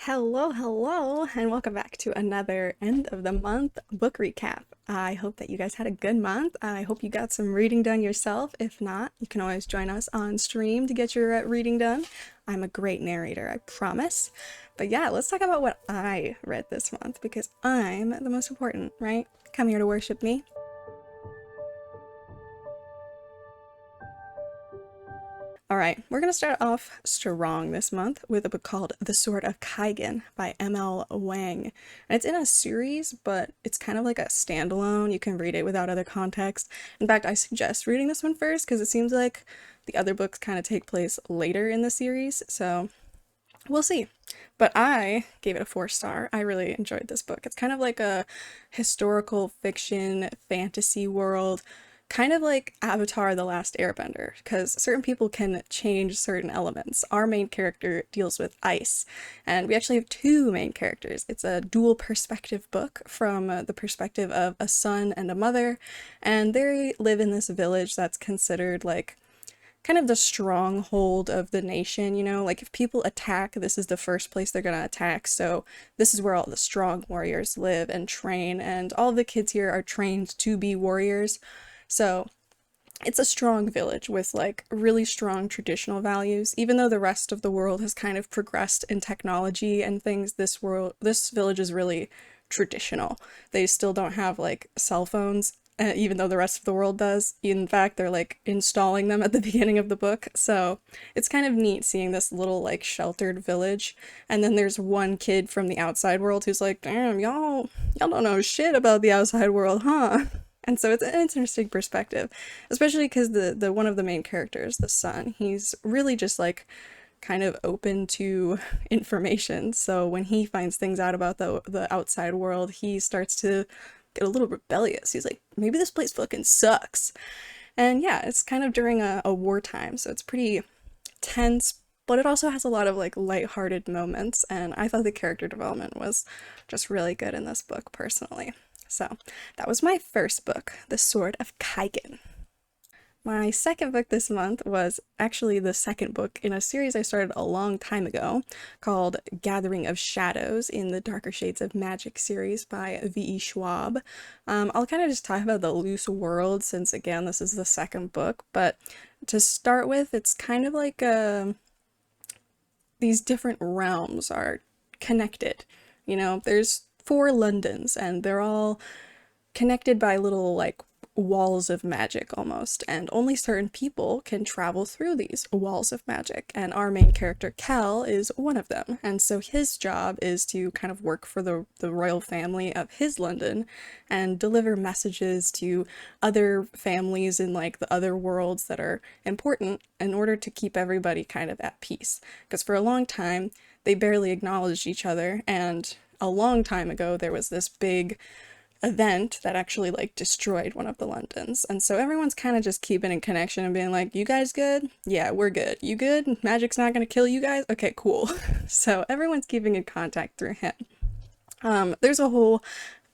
Hello, and welcome back to another end of the month book recap. I hope that you guys had a good month. I hope you got some reading done yourself. If not, you can always join us on stream to get your reading done. I'm a great narrator, I promise. But yeah, let's talk about what I read this month because I'm the most important, right? Come here to worship me. Alright, we're gonna start off strong this month with a book called The Sword of Kaigen by Elle Wang. And it's in a series, but it's kind of like a standalone. You can read it without other context. In fact, I suggest reading this one first because it seems like the other books kind of take place later in the series, so we'll see. But I gave it a 4-star. I really enjoyed this book. It's kind of like a historical fiction fantasy world, kind of like Avatar: The Last Airbender, because certain people can change certain elements. Our main character deals with ice, and we actually have two main characters. It's a dual perspective book from the perspective of a son and a mother, and they live in this village that's considered like kind of the stronghold of the nation, you know? Like if people attack, this is the first place they're gonna attack, so this is where all the strong warriors live and train, and all the kids here are trained to be warriors. So it's a strong village with like really strong traditional values. Even though the rest of the world has kind of progressed in technology and things, this village is really traditional. They still don't have like cell phones, even though the rest of the world does. In fact, they're like installing them at the beginning of the book. So it's kind of neat seeing this little like sheltered village. And then there's one kid from the outside world who's like, damn, y'all don't know shit about the outside world, huh? And so it's an interesting perspective, especially because the one of the main characters, the son, he's really just like kind of open to information. So when he finds things out about the outside world, he starts to get a little rebellious. He's like, maybe this place fucking sucks. And yeah, it's kind of during a wartime, so it's pretty tense, but it also has a lot of like lighthearted moments, and I thought the character development was just really good in this book personally. So that was my first book, The Sword of Kaigen. My second book this month was actually the second book in a series I started a long time ago called Gathering of Shadows in the Darker Shades of Magic series by V.E. Schwab. I'll kind of just talk about the loose world since, again, this is the second book, but to start with, it's kind of like these different realms are connected. You know, there's 4 Londons, and they're all connected by little like walls of magic almost, and only certain people can travel through these walls of magic, and our main character Cal is one of them. And so his job is to kind of work for the royal family of his London and deliver messages to other families in like the other worlds that are important in order to keep everybody kind of at peace, because for a long time they barely acknowledged each other, and a long time ago there was this big event that actually like destroyed one of the Londons, and so everyone's kind of just keeping in connection and being like, you guys good? Yeah, we're good. You good? Magic's not gonna kill you guys? Okay, cool. So everyone's keeping in contact through him. There's a whole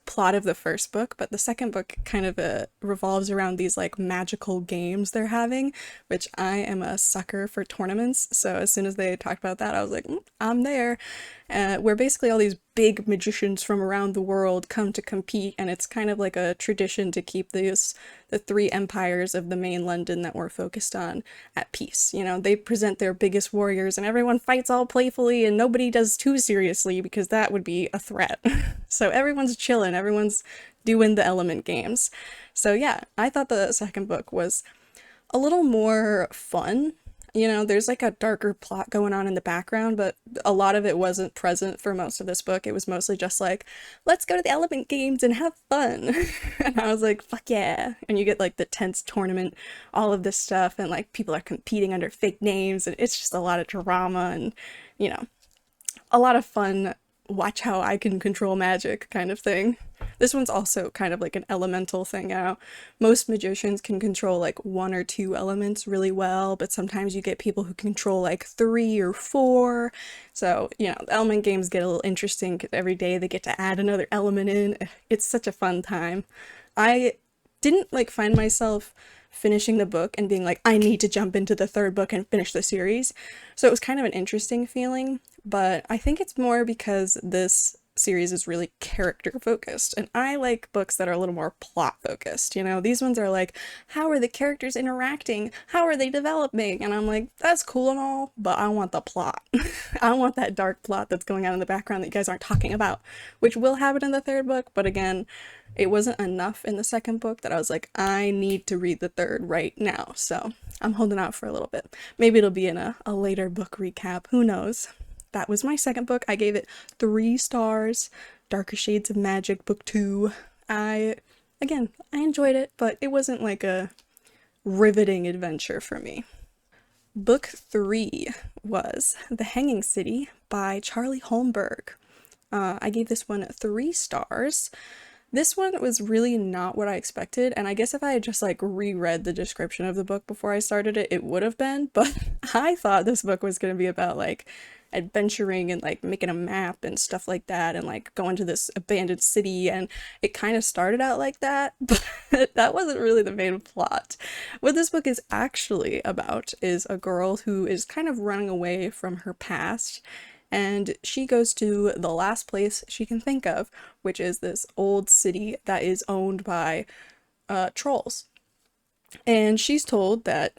plot of the first book, but the second book kind of revolves around these like magical games they're having, which I am a sucker for tournaments, so as soon as they talked about that I was like, I'm there. Where basically all these big magicians from around the world come to compete, and it's kind of like a tradition to keep the 3 empires of the main London that we're focused on at peace. You know, they present their biggest warriors and everyone fights all playfully and nobody does too seriously because that would be a threat. So everyone's chilling, everyone's doing the element games. So yeah, I thought the second book was a little more fun. You know, there's like a darker plot going on in the background, but a lot of it wasn't present for most of this book. It was mostly just like, let's go to the element games and have fun. And I was like, fuck yeah. And you get like the tense tournament, all of this stuff, and like people are competing under fake names, and it's just a lot of drama and, you know, a lot of fun, watch how I can control magic kind of thing. This one's also kind of like an elemental thing. Most magicians can control like 1 or 2 elements really well, but sometimes you get people who control like 3 or 4. So, you know, the element games get a little interesting because every day they get to add another element in. It's such a fun time. I didn't like find myself finishing the book and being like, I need to jump into the third book and finish the series. So it was kind of an interesting feeling, but I think it's more because this series is really character focused, and I like books that are a little more plot focused. These ones are like, how are the characters interacting? How are they developing? And I'm like, that's cool and all, but I want the plot. I want that dark plot that's going on in the background that you guys aren't talking about, which will happen in the third book, but again, it wasn't enough in the second book that I was like, I need to read the third right now. So I'm holding out for a little bit. Maybe it'll be in a later book recap. Who knows? That was my second book. I gave it 3 stars. Darker Shades of Magic, book 2. Again, I enjoyed it, but it wasn't like a riveting adventure for me. Book 3 was The Hanging City by Charlie Holmberg. I gave this one 3 stars. This one was really not what I expected, and I guess if I had just like reread the description of the book before I started it, it would have been, but I thought this book was going to be about like adventuring and like making a map and stuff like that and like going to this abandoned city, and it kind of started out like that, but that wasn't really the main plot. What this book is actually about is a girl who is kind of running away from her past, and she goes to the last place she can think of, which is this old city that is owned by trolls. And she's told that,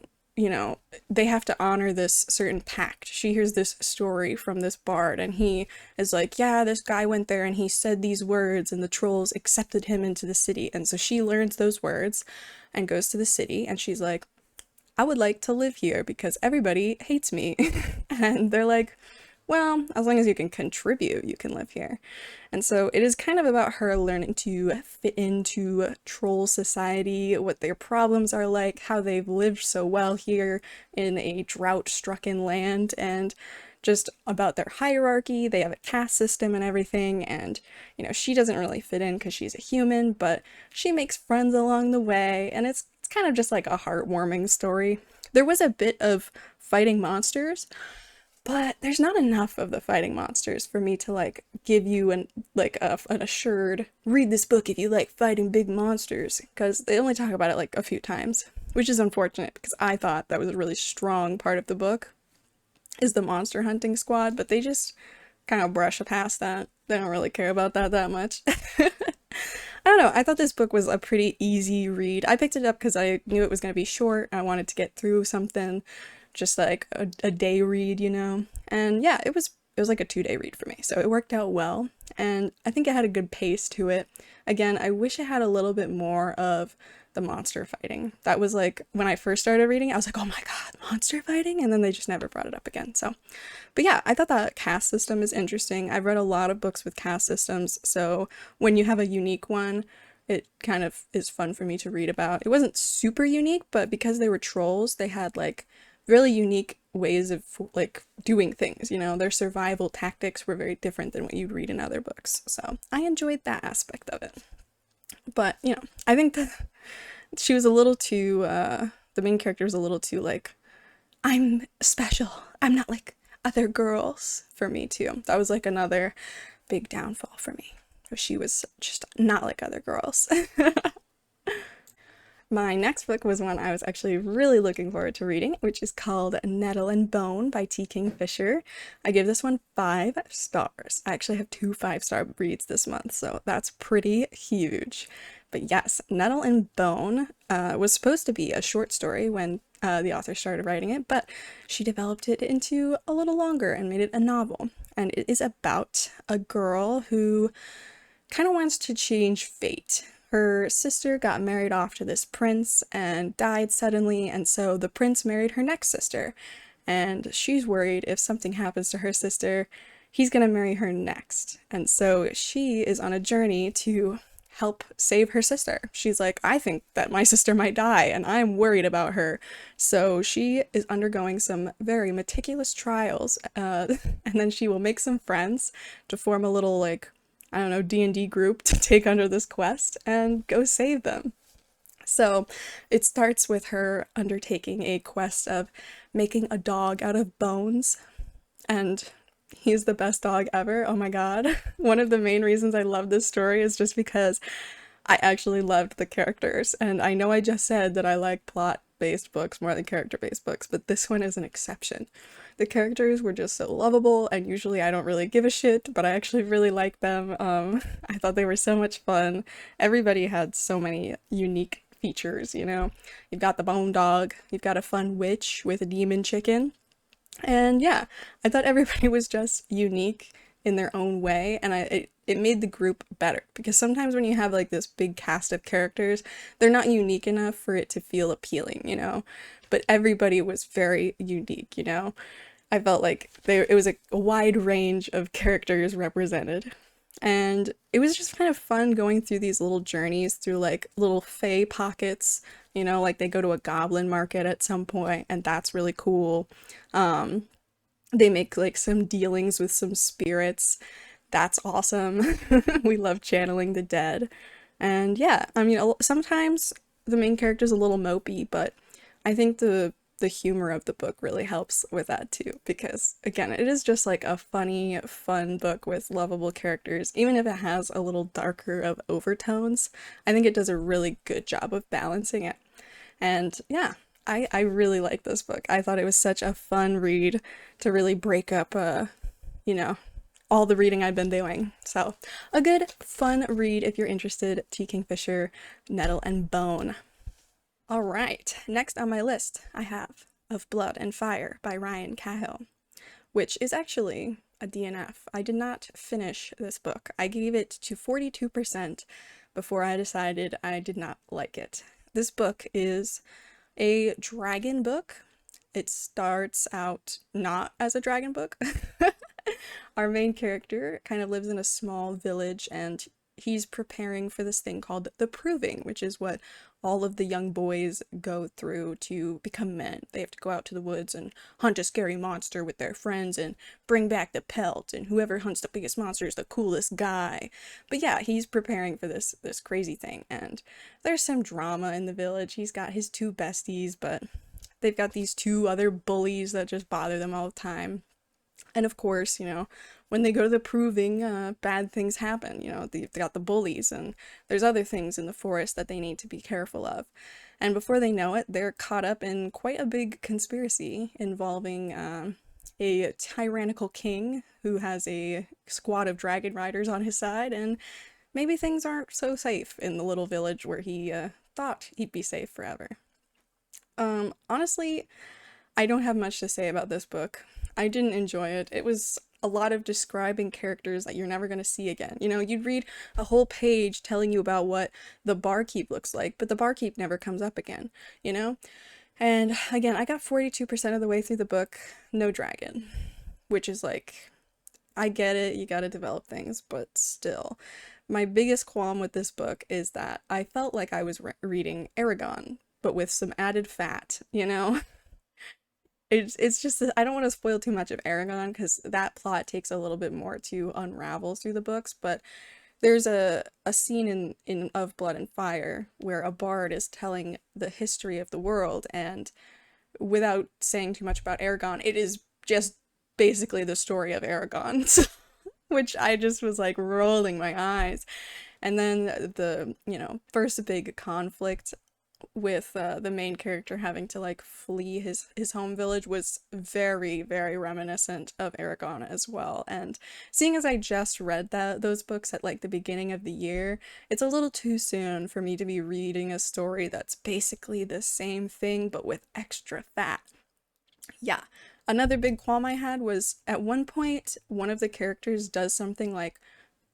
they have to honor this certain pact. She hears this story from this bard, and he is like, yeah, this guy went there and he said these words, and the trolls accepted him into the city. And so she learns those words and goes to the city, and she's like, I would like to live here because everybody hates me. And they're like, well, as long as you can contribute, you can live here. And so it is kind of about her learning to fit into troll society, what their problems are like, how they've lived so well here in a drought-stricken land, and just about their hierarchy. They have a caste system and everything, and, she doesn't really fit in because she's a human, but she makes friends along the way, and it's kind of just like a heartwarming story. There was a bit of fighting monsters, but there's not enough of the fighting monsters for me to like give you an assured read this book if you like fighting big monsters, because they only talk about it like a few times, which is unfortunate because I thought that was a really strong part of the book is the monster hunting squad, but they just kind of brush past that. They don't really care about that much. I don't know, I thought this book was a pretty easy read. I picked it up because I knew it was going to be short. I wanted to get through something, just like a day read, and yeah, it was like a 2-day read for me, so it worked out well, and I think it had a good pace to it. Again, I wish it had a little bit more of the monster fighting. That was like when I first started reading, I was like, oh my god, monster fighting, and then they just never brought it up again. So, but yeah, I thought that caste system is interesting. I've read a lot of books with caste systems, so when you have a unique one, it kind of is fun for me to read about. It wasn't super unique, but because they were trolls, they had like really unique ways of like doing things, their survival tactics were very different than what you'd read in other books, so I enjoyed that aspect of it. But I think that she was a little too the main character was a little too like, I'm special, I'm not like other girls, for me too. That was like another big downfall for me. She was just not like other girls. My next book was one I was actually really looking forward to reading, which is called Nettle and Bone by T. Kingfisher. I gave this one 5 stars. I actually have 2 5-star reads this month, so that's pretty huge. But yes, Nettle and Bone was supposed to be a short story when the author started writing it, but she developed it into a little longer and made it a novel. And it is about a girl who kind of wants to change fate. Her sister got married off to this prince and died suddenly, and so the prince married her next sister. And she's worried if something happens to her sister, he's gonna marry her next. And so she is on a journey to help save her sister. She's like, I think that my sister might die, and I'm worried about her. So she is undergoing some very meticulous trials, and then she will make some friends to form a little, like, I don't know, D&D group to take under this quest and go save them. So it starts with her undertaking a quest of making a dog out of bones, and he's the best dog ever. Oh my god. One of the main reasons I love this story is just because I actually loved the characters, and I know I just said that I like plot-based books more than character-based books, but this one is an exception. The characters were just so lovable, and usually I don't really give a shit, but I actually really like them. I thought they were so much fun. Everybody had so many unique features, you know? You've got the bone dog, you've got a fun witch with a demon chicken, and yeah, I thought everybody was just unique in their own way, and it made the group better because sometimes when you have like this big cast of characters, they're not unique enough for it to feel appealing, you know? But everybody was very unique, you know? I felt like it was a wide range of characters represented. And it was just kind of fun going through these little journeys through like little fae pockets, you know, like they go to a goblin market at some point, and that's really cool. Um, they make like some dealings with some spirits. That's awesome. We love channeling the dead. And yeah, I mean, sometimes the main character's a little mopey, but I think the humor of the book really helps with that too, because again, it is just like a funny, fun book with lovable characters. Even if it has a little darker of overtones, I think it does a really good job of balancing it. And yeah, I really like this book. I thought it was such a fun read to really break up, you know, all the reading I've been doing. So, a good, fun read if you're interested. T. Kingfisher, Nettle, and Bone. All right, next on my list, I have Of Blood and Fire by Ryan Cahill, which is actually a DNF. I did not finish this book. I gave it to 42% before I decided I did not like it. This book is a dragon book. It starts out not as a dragon book. Our main character kind of lives in a small village, and he's preparing for this thing called the Proving, which is what all of the young boys go through to become men. They have to go out to the woods and hunt a scary monster with their friends and bring back the pelt, and whoever hunts the biggest monster is the coolest guy. But yeah, he's preparing for this crazy thing, and there's some drama in the village. He's got his two besties, but they've got these two other bullies that just bother them all the time. And of course, you know, when they go to the Proving, bad things happen. You know, they've got the bullies, and there's other things in the forest that they need to be careful of. And before they know it, they're caught up in quite a big conspiracy involving a tyrannical king who has a squad of dragon riders on his side, and maybe things aren't so safe in the little village where he thought he'd be safe forever. Honestly, I don't have much to say about this book. I didn't enjoy it. It was a lot of describing characters that you're never going to see again. You know, you'd read a whole page telling you about what the barkeep looks like, but the barkeep never comes up again, you know? And again, I got 42% of the way through the book, no dragon, which is like, I get it, you gotta develop things, but still. My biggest qualm with this book is that I felt like I was reading Aragon, but with some added fat, you know? It's just that I don't want to spoil too much of Aragon because that plot takes a little bit more to unravel through the books, but there's a scene in Of Blood and Fire where a bard is telling the history of the world, and without saying too much about Aragon, it is just basically the story of Aragon, which I just was like rolling my eyes. And then the, you know, first big conflict with the main character having to like flee his home village was very, very reminiscent of Aragon as well. And seeing as I just read those books at like the beginning of the year, it's a little too soon for me to be reading a story that's basically the same thing but with extra fat. Yeah. Another big qualm I had was at one point one of the characters does something like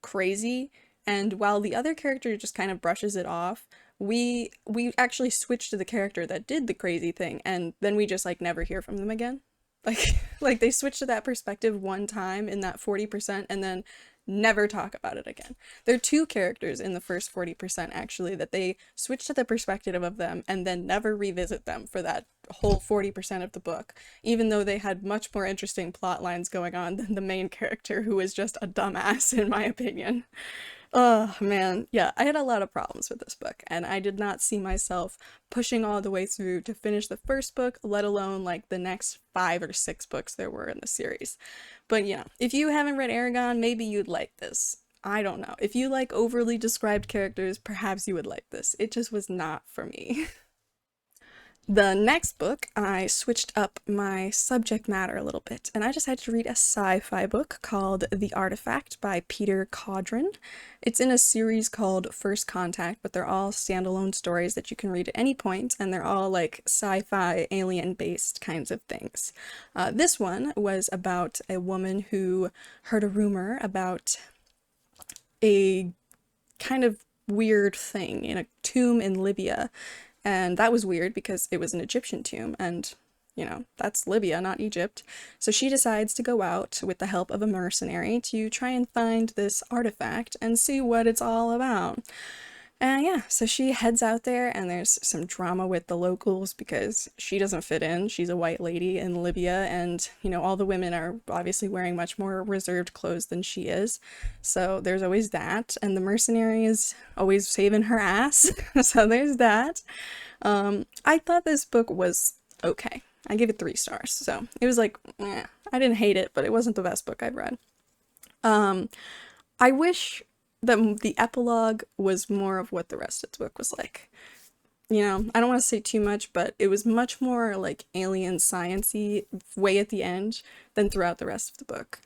crazy, and while the other character just kind of brushes it off, we actually switch to the character that did the crazy thing, and then we just like never hear from them again. Like like they switch to that perspective one time in that 40% and then never talk about it again. There are two characters in the first 40% actually that they switch to the perspective of them and then never revisit them for that whole 40% of the book, even though they had much more interesting plot lines going on than the main character, who is just a dumbass in my opinion. Oh man, yeah, I had a lot of problems with this book, and I did not see myself pushing all the way through to finish the first book, let alone like the next 5 or 6 books there were in the series. But you know, if you haven't read Aragon, maybe you'd like this. I don't know. If you like overly described characters, perhaps you would like this. It just was not for me. The next book, I switched up my subject matter a little bit, and I decided to read a sci-fi book called The Artifact by Peter Cawdron. It's in a series called First Contact, but they're all standalone stories that you can read at any point, and they're all like sci-fi, alien-based kinds of things. This one was about a woman who heard a rumor about a kind of weird thing in a tomb in Libya. And that was weird because it was an Egyptian tomb, and that's Libya, not Egypt. So she decides to go out with the help of a mercenary to try and find this artifact and see what it's all about. And yeah, so she heads out there, and there's some drama with the locals because she doesn't fit in. She's a white lady in Libya, and all the women are obviously wearing much more reserved clothes than she is. So there's always that, and the mercenary is always saving her ass. So there's that. I thought this book was okay. I gave it 3 stars. So it was like, I didn't hate it, but it wasn't the best book I've read. I wish that the epilogue was more of what the rest of the book was like. I don't want to say too much, but it was much more like alien science-y way at the end than throughout the rest of the book.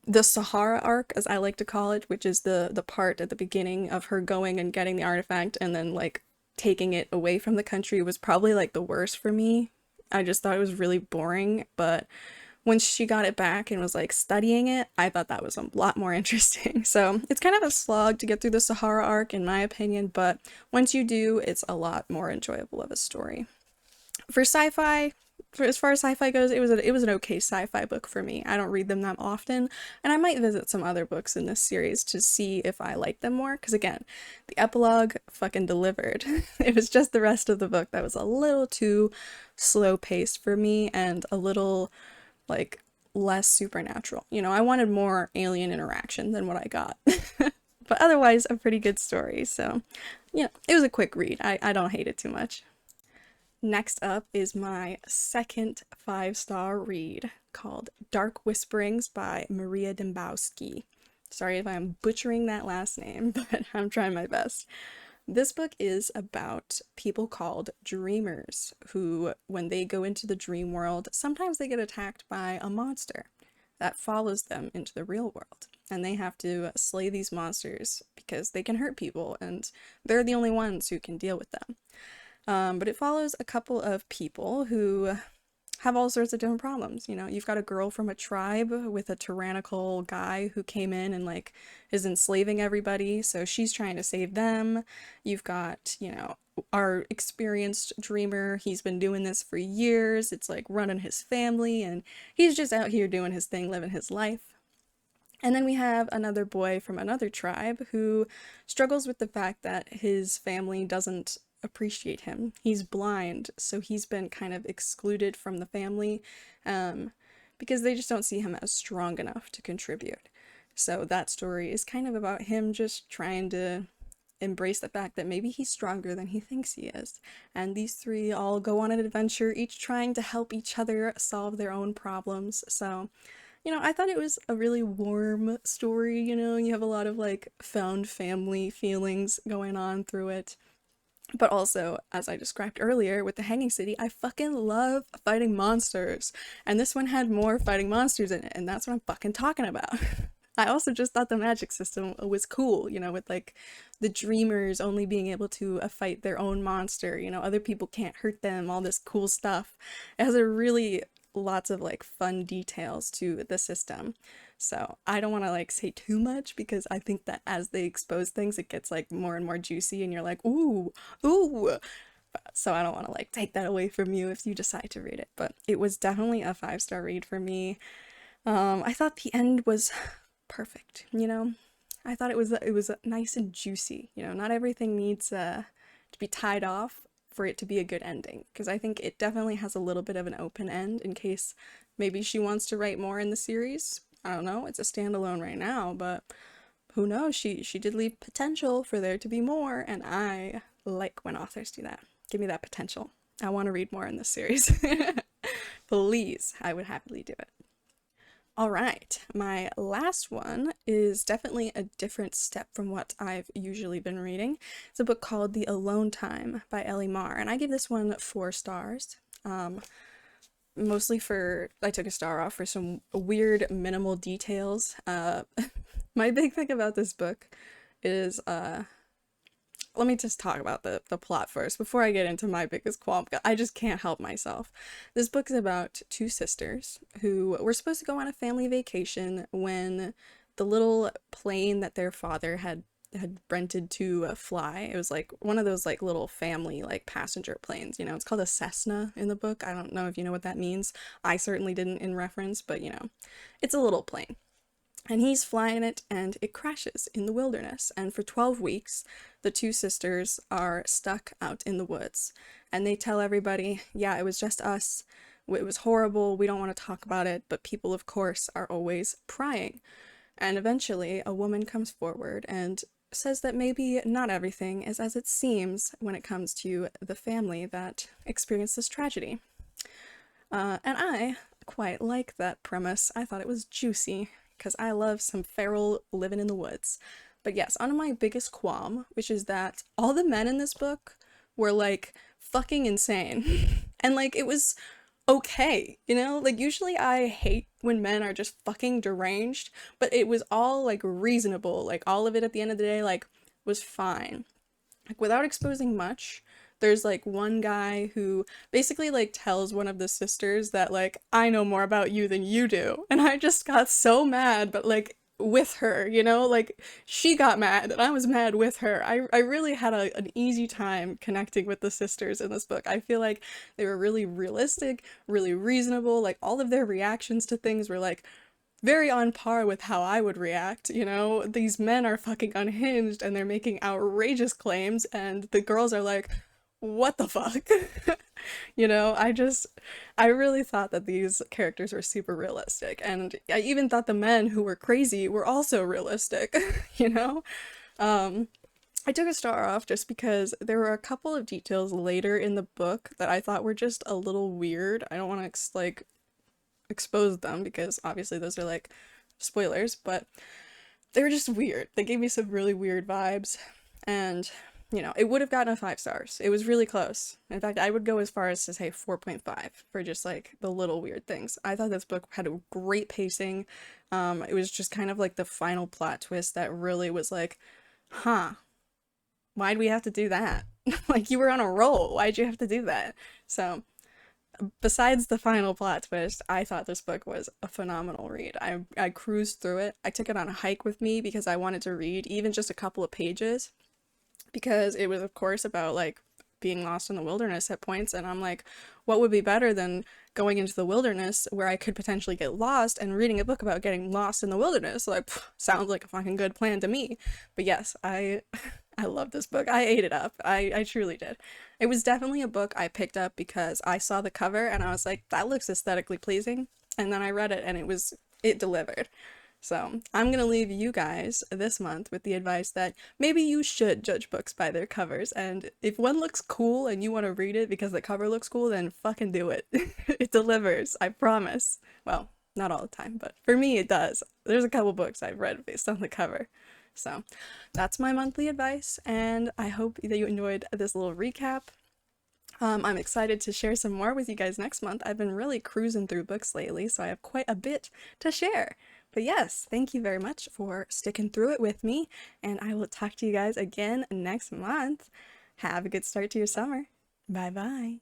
The Sahara arc, as I like to call it, which is the part at the beginning of her going and getting the artifact and then like taking it away from the country, was probably like the worst for me. I just thought it was really boring, but when she got it back and was like studying it, I thought that was a lot more interesting. So it's kind of a slog to get through the Sahara arc in my opinion, but once you do, it's a lot more enjoyable of a story. For sci-fi, as far as sci-fi goes, it was an okay sci-fi book for me. I don't read them that often, and I might visit some other books in this series to see if I like them more, because again, the epilogue fucking delivered. It was just the rest of the book that was a little too slow-paced for me and a little like less supernatural. I wanted more alien interaction than what I got. But otherwise, a pretty good story. So, it was a quick read. I don't hate it too much. Next up is my second 5-star read called Dark Whisperings by Maria Dembouski. Sorry if I'm butchering that last name, but I'm trying my best. This book is about people called dreamers who, when they go into the dream world, sometimes they get attacked by a monster that follows them into the real world. And they have to slay these monsters because they can hurt people and they're the only ones who can deal with them. But it follows a couple of people who have all sorts of different problems. You've got a girl from a tribe with a tyrannical guy who came in and like is enslaving everybody, so she's trying to save them. You've got, our experienced dreamer. He's been doing this for years. It's like running his family, and he's just out here doing his thing, living his life. And then we have another boy from another tribe who struggles with the fact that his family doesn't appreciate him. He's blind, so he's been kind of excluded from the family because they just don't see him as strong enough to contribute. So that story is kind of about him just trying to embrace the fact that maybe he's stronger than he thinks he is. And these 3 all go on an adventure, each trying to help each other solve their own problems. So I thought it was a really warm story. You have a lot of like found family feelings going on through it. But also, as I described earlier with the Hanging City, I fucking love fighting monsters. And this one had more fighting monsters in it, and that's what I'm fucking talking about. I also just thought the magic system was cool, with like the dreamers only being able to fight their own monster, other people can't hurt them, all this cool stuff. It has a really lots of like fun details to the system. So I don't want to like say too much because I think that as they expose things, it gets like more and more juicy and you're like, ooh. So I don't want to like take that away from you if you decide to read it, but it was definitely a 5-star read for me. I thought the end was perfect, I thought it was nice and juicy, not everything needs to be tied off for it to be a good ending, because I think it definitely has a little bit of an open end in case maybe she wants to write more in the series. I don't know, it's a standalone right now, but who knows, she did leave potential for there to be more, and I like when authors do that. Give me that potential. I want to read more in this series. Please, I would happily do it. All right, my last one is definitely a different step from what I've usually been reading. It's a book called The Alone Time by Elle Marr, and I give this one 4 stars. Mostly for, I took a star off for some weird minimal details. My big thing about this book is, let me just talk about the plot first before I get into my biggest qualm. I just can't help myself. This book is about 2 sisters who were supposed to go on a family vacation when the little plane that their father had rented to fly. It was like one of those like little family like passenger planes, you know. It's called a Cessna in the book. I don't know if you know what that means. I certainly didn't in reference, but you know, it's a little plane. And he's flying it and it crashes in the wilderness. And for 12 weeks, the 2 sisters are stuck out in the woods. And they tell everybody, yeah, it was just us. It was horrible. We don't want to talk about it. But people, of course, are always prying. And eventually, a woman comes forward and says that maybe not everything is as it seems when it comes to the family that experienced this tragedy. And I quite like that premise. I thought it was juicy, because I love some feral living in the woods. But yes, on to my biggest qualm, which is that all the men in this book were like fucking insane. And like it was okay, you know? Like usually I hate when men are just fucking deranged, but it was all like reasonable. Like all of it at the end of the day like was fine. Like without exposing much, there's like one guy who basically like tells one of the sisters that like I know more about you than you do, and I just got so mad, but like with her, you know, like she got mad and I was mad with her. I really had an easy time connecting with the sisters in this book. I feel like they were really realistic, really reasonable. Like all of their reactions to things were like very on par with how I would react, you know? These men are fucking unhinged and they're making outrageous claims, and the girls are like, what the fuck? You know, I really thought that these characters were super realistic, and I even thought the men who were crazy were also realistic, you know? I took a star off just because there were a couple of details later in the book that I thought were just a little weird. I don't want to, like, expose them because obviously those are, like, spoilers, but they were just weird. They gave me some really weird vibes, and you know, it would have gotten a 5 stars. It was really close. In fact, I would go as far as to say 4.5 for just like the little weird things. I thought this book had a great pacing. It was just kind of like the final plot twist that really was like, huh, why'd we have to do that? Like you were on a roll. Why'd you have to do that? So besides the final plot twist, I thought this book was a phenomenal read. I cruised through it. I took it on a hike with me because I wanted to read even just a couple of pages, because it was of course about like being lost in the wilderness at points, and I'm like, what would be better than going into the wilderness where I could potentially get lost and reading a book about getting lost in the wilderness? Like, sounds like a fucking good plan to me. But yes, I love this book. I ate it up. I truly did. It was definitely a book I picked up because I saw the cover and I was like, that looks aesthetically pleasing, and then I read it and it delivered. So I'm gonna leave you guys this month with the advice that maybe you should judge books by their covers, and if one looks cool and you want to read it because the cover looks cool, then fucking do it. It delivers, I promise. Well, not all the time, but for me it does. There's a couple books I've read based on the cover. So that's my monthly advice, and I hope that you enjoyed this little recap. I'm excited to share some more with you guys next month. I've been really cruising through books lately, so I have quite a bit to share. But yes, thank you very much for sticking through it with me, and I will talk to you guys again next month. Have a good start to your summer. Bye bye.